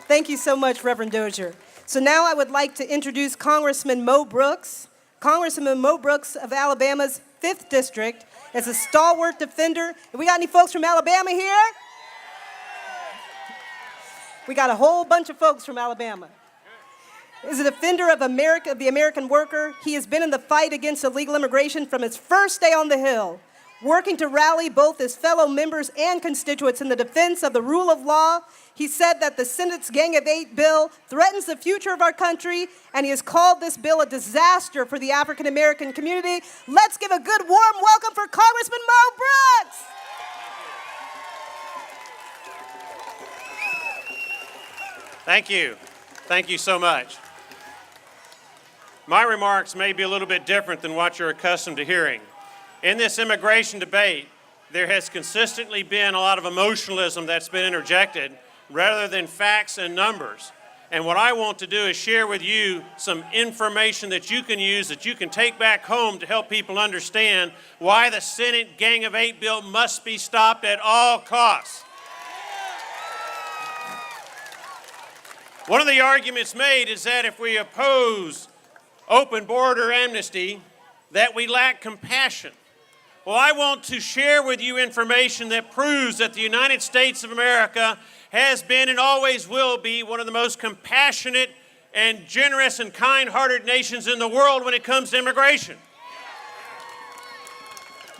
Thank you so much, Reverend Dozier. So now I would like to introduce Congressman Mo Brooks. Congressman Mo Brooks of Alabama's 5th District is a stalwart defender. And we got any folks from Alabama here? We got a whole bunch of folks from Alabama. Is a defender of America, of the American worker. He has been in the fight against illegal immigration from his first day on the Hill, working to rally both his fellow members and constituents in the defense of the rule of law. He said that the Senate's Gang of Eight bill threatens the future of our country, and he has called this bill a disaster for the African American community. Let's give a good warm welcome for Congressman Mo Brooks. Thank you. Thank you so much. My remarks may be a little bit different than what you're accustomed to hearing. In this immigration debate, there has consistently been a lot of emotionalism that's been interjected rather than facts and numbers. And what I want to do is share with you some information that you can use, that you can take back home to help people understand why the Senate Gang of Eight bill must be stopped at all costs. One of the arguments made is that if we oppose open border amnesty, that we lack compassion. Well, I want to share with you information that proves that the United States of America has been and always will be one of the most compassionate and generous and kind-hearted nations in the world when it comes to immigration.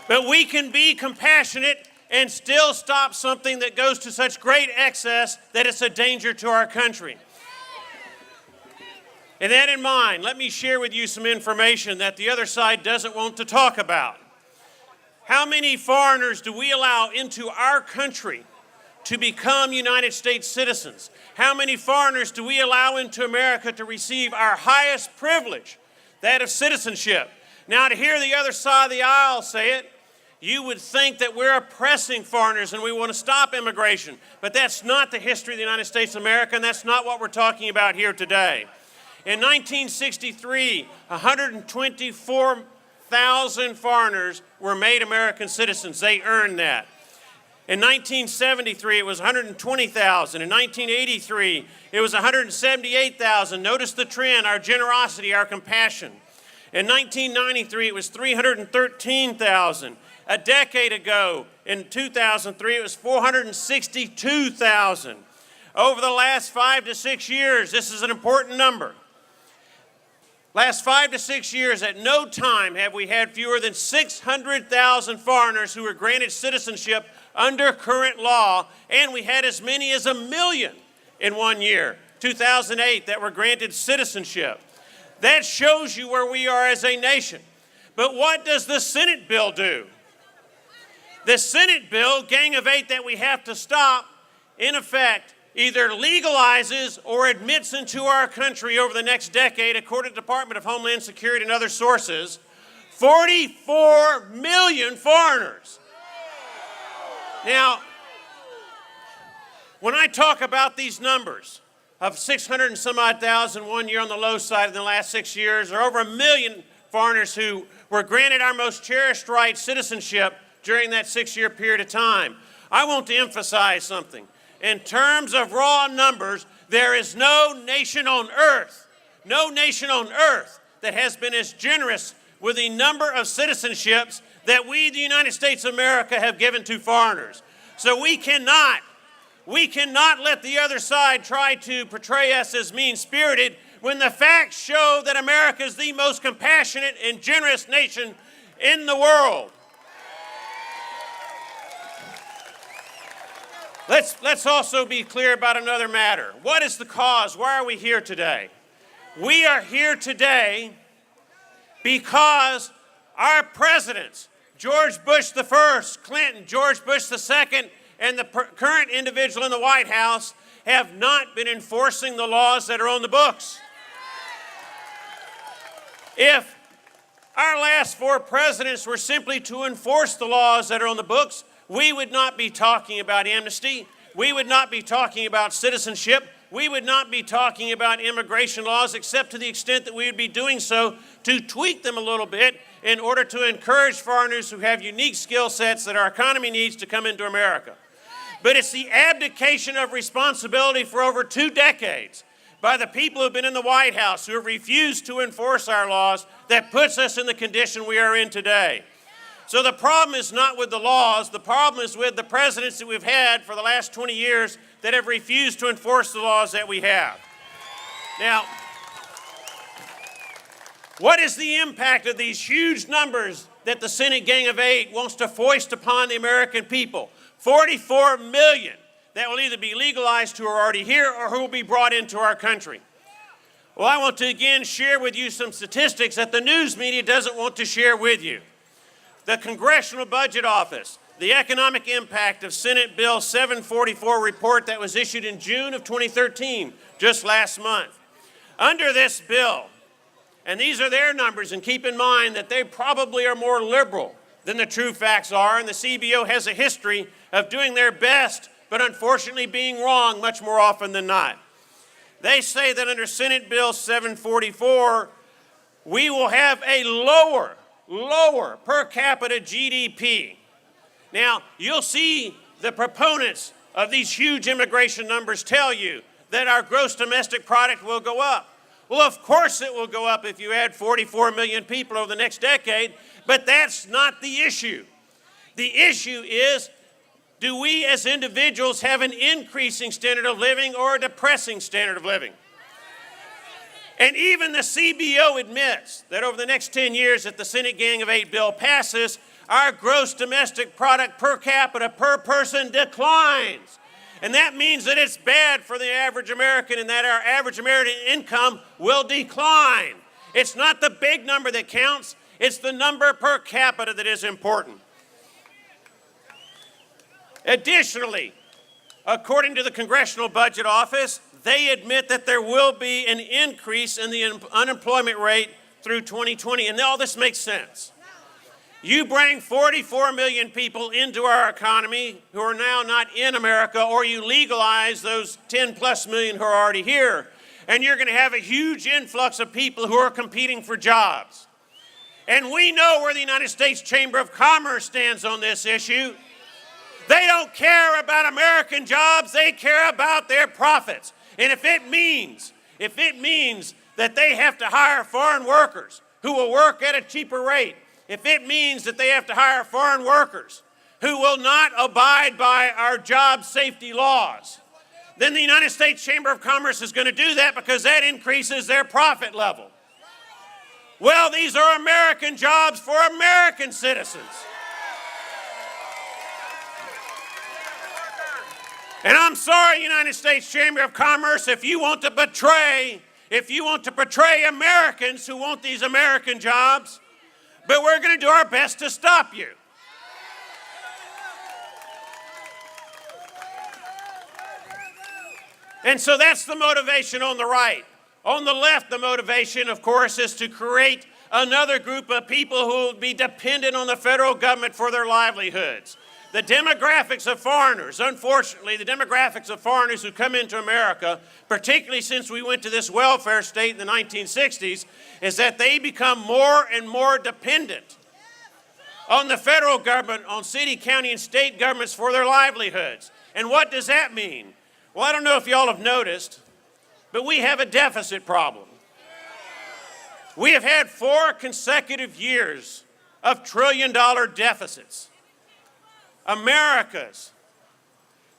But we can be compassionate and still stop something that goes to such great excess that it's a danger to our country. And that in mind, let me share with you some information that the other side doesn't want to talk about. How many foreigners do we allow into our country to become United States citizens? How many foreigners do we allow into America to receive our highest privilege, that of citizenship? Now, to hear the other side of the aisle say it, you would think that we're oppressing foreigners and we want to stop immigration. But that's not the history of the United States of America, and that's not what we're talking about here today. In 1963, 124,000 foreigners were made American citizens. They earned that. In 1973, it was 120,000. In 1983, it was 178,000. Notice the trend, our generosity, our compassion. In 1993, it was 313,000. A decade ago, in 2003, it was 462,000. Over the last 5 to 6 years, this is an important number. Last 5 to 6 years, at no time have we had fewer than 600,000 foreigners who were granted citizenship under current law, and we had as many as 1 million in 1 year, 2008, that were granted citizenship. That shows you where we are as a nation. But what does the Senate bill do? The Senate bill, Gang of Eight, that we have to stop, in effect, either legalizes or admits into our country over the next decade, according to the Department of Homeland Security and other sources, 44 million foreigners. Now, when I talk about these numbers of 600 and some odd thousand 1 year on the low side in the last 6 years, or over 1 million foreigners who were granted our most cherished right, citizenship, during that 6-year period of time, I want to emphasize something. In terms of raw numbers, there is no nation on earth that has been as generous with the number of citizenships that we, the United States of America, have given to foreigners. So we cannot let the other side try to portray us as mean-spirited when the facts show that America is the most compassionate and generous nation in the world. Let's also be clear about another matter. What is the cause? Why are we here today? We are here today because our presidents, George Bush I, Clinton, George Bush II, and the current individual in the White House have not been enforcing the laws that are on the books. If our last 4 presidents were simply to enforce the laws that are on the books, we would not be talking about amnesty. We would not be talking about citizenship. We would not be talking about immigration laws, except to the extent that we would be doing so to tweak them a little bit in order to encourage foreigners who have unique skill sets that our economy needs to come into America. but it's the abdication of responsibility for over 2 decades by the people who've been in the White House who have refused to enforce our laws that puts us in the condition we are in today. So the problem is not with the laws, the problem is with the presidents that we've had for the last 20 years that have refused to enforce the laws that we have. Now, what is the impact of these huge numbers that the Senate Gang of Eight wants to foist upon the American people? 44 million that will either be legalized who are already here or who will be brought into our country. Well, I want to again share with you some statistics that the news media doesn't want to share with you. The Congressional Budget Office, the economic impact of Senate Bill 744 report that was issued in June of 2013, just last month. Under this bill, and these are their numbers, and keep in mind that they probably are more liberal than the true facts are, and the CBO has a history of doing their best, but unfortunately being wrong much more often than not. They say that under Senate Bill 744, we will have a lower per capita GDP. Now, you'll see the proponents of these huge immigration numbers tell you that our gross domestic product will go up. Well, of course it will go up if you add 44 million people over the next decade, but that's not the issue. The issue is, do we as individuals have an increasing standard of living or a depressing standard of living? And even the CBO admits that over the next 10 years that the Senate Gang of Eight bill passes, our gross domestic product per capita per person declines. And that means that it's bad for the average American and that our average American income will decline. It's not the big number that counts, it's the number per capita that is important. Additionally, according to the Congressional Budget Office, they admit that there will be an increase in the unemployment rate through 2020, and all this makes sense. You bring 44 million people into our economy who are now not in America, or you legalize those 10 plus million who are already here, and you're going to have a huge influx of people who are competing for jobs. And we know where the United States Chamber of Commerce stands on this issue. They don't care about American jobs, they care about their profits. And if it means that they have to hire foreign workers who will work at a cheaper rate, if it means that they have to hire foreign workers who will not abide by our job safety laws, then the United States Chamber of Commerce is going to do that because that increases their profit level. Well, these are American jobs for American citizens. And I'm sorry, United States Chamber of Commerce, if you want to portray Americans who want these American jobs, but we're going to do our best to stop you. And so that's the motivation on the right. On the left, the motivation, of course, is to create another group of people who will be dependent on the federal government for their livelihoods. The demographics of foreigners, unfortunately, the demographics of foreigners who come into America, particularly since we went to this welfare state in the 1960s, is that they become more and more dependent on the federal government, on city, county, and state governments for their livelihoods. And what does that mean? Well, I don't know if y'all have noticed, but we have a deficit problem. We have had 4 consecutive years of trillion-dollar deficits. America's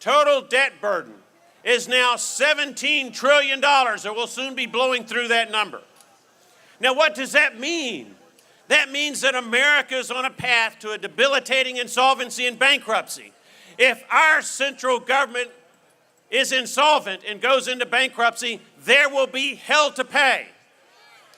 total debt burden is now $17 trillion, or we'll soon be blowing through that number. Now, what does that mean? That means that America is on a path to a debilitating insolvency and bankruptcy. If our central government is insolvent and goes into bankruptcy, there will be hell to pay.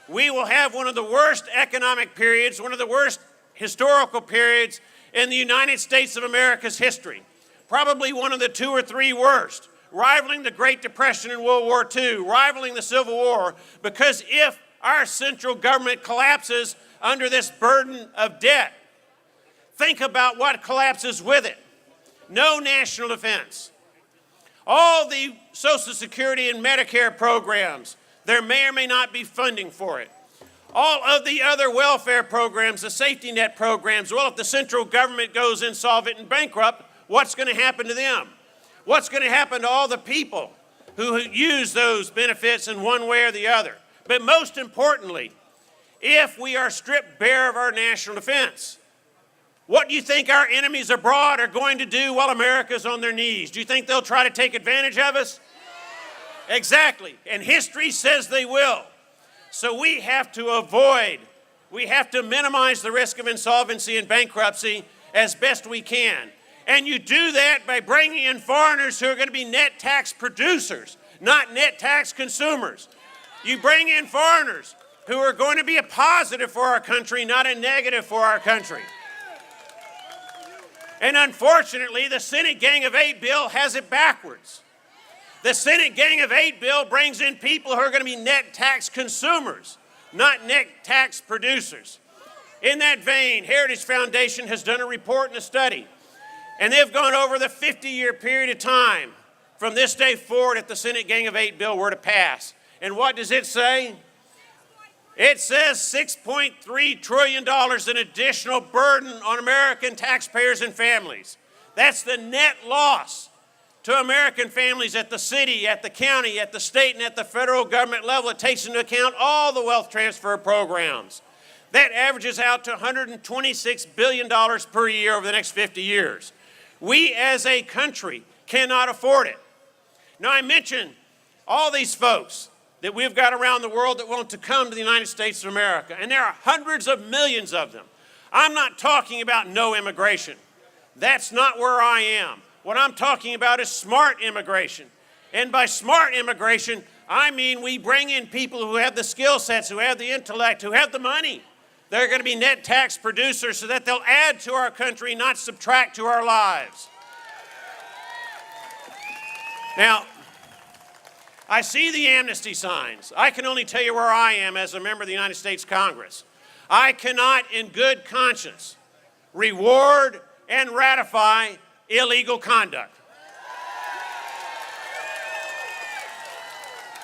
We will have one of the worst economic periods, one of the worst historical periods in the United States of America's history. Probably one of the 2 or 3 worst, rivaling the Great Depression and World War II, rivaling the Civil War, because if our central government collapses under this burden of debt, think about what collapses with it. No national defense. All the Social Security and Medicare programs, there may or may not be funding for it. All of the other welfare programs, the safety net programs, well, if the central government goes insolvent and bankrupt, what's going to happen to them? What's going to happen to all the people who use those benefits in one way or the other? But most importantly, if we are stripped bare of our national defense, what do you think our enemies abroad are going to do while America's on their knees? Do you think they'll try to take advantage of us? Exactly. And history says they will. So we have to minimize the risk of insolvency and bankruptcy as best we can. And you do that by bringing in foreigners who are going to be net tax producers, not net tax consumers. You bring in foreigners who are going to be a positive for our country, not a negative for our country. And unfortunately, the Senate Gang of Eight bill has it backwards. The Senate Gang of Eight bill brings in people who are going to be net tax consumers, not net tax producers. In that vein, Heritage Foundation has done a report and a study, and they've gone over the 50-year period of time from this day forward if the Senate Gang of Eight bill were to pass. And what does it say? It says $6.3 trillion in additional burden on American taxpayers and families. That's the net loss to American families at the city, at the county, at the state, and at the federal government level. It takes into account all the wealth transfer programs. That averages out to $126 billion per year over the next 50 years. We as a country cannot afford it. Now, I mentioned all these folks that we've got around the world that want to come to the United States of America, and there are hundreds of millions of them. I'm not talking about no immigration. That's not where I am. What I'm talking about is smart immigration. And by smart immigration, I mean we bring in people who have the skill sets, who have the intellect, who have the money. They're going to be net tax producers so that they'll add to our country, not subtract to our lives. Now, I see the amnesty signs. I can only tell you where I am as a member of the United States Congress. I cannot, in good conscience, reward and ratify illegal conduct.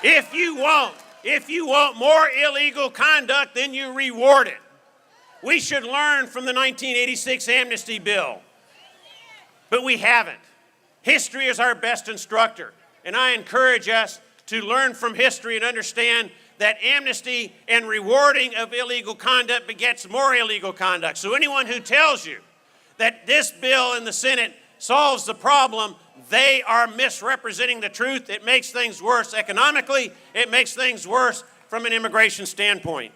If you want more illegal conduct, then you reward it. We should learn from the 1986 amnesty bill, but we haven't. History is our best instructor, and I encourage us to learn from history and understand that amnesty and rewarding of illegal conduct begets more illegal conduct. So anyone who tells you that this bill in the Senate solves the problem, they are misrepresenting the truth. It makes things worse economically. It makes things worse from an immigration standpoint.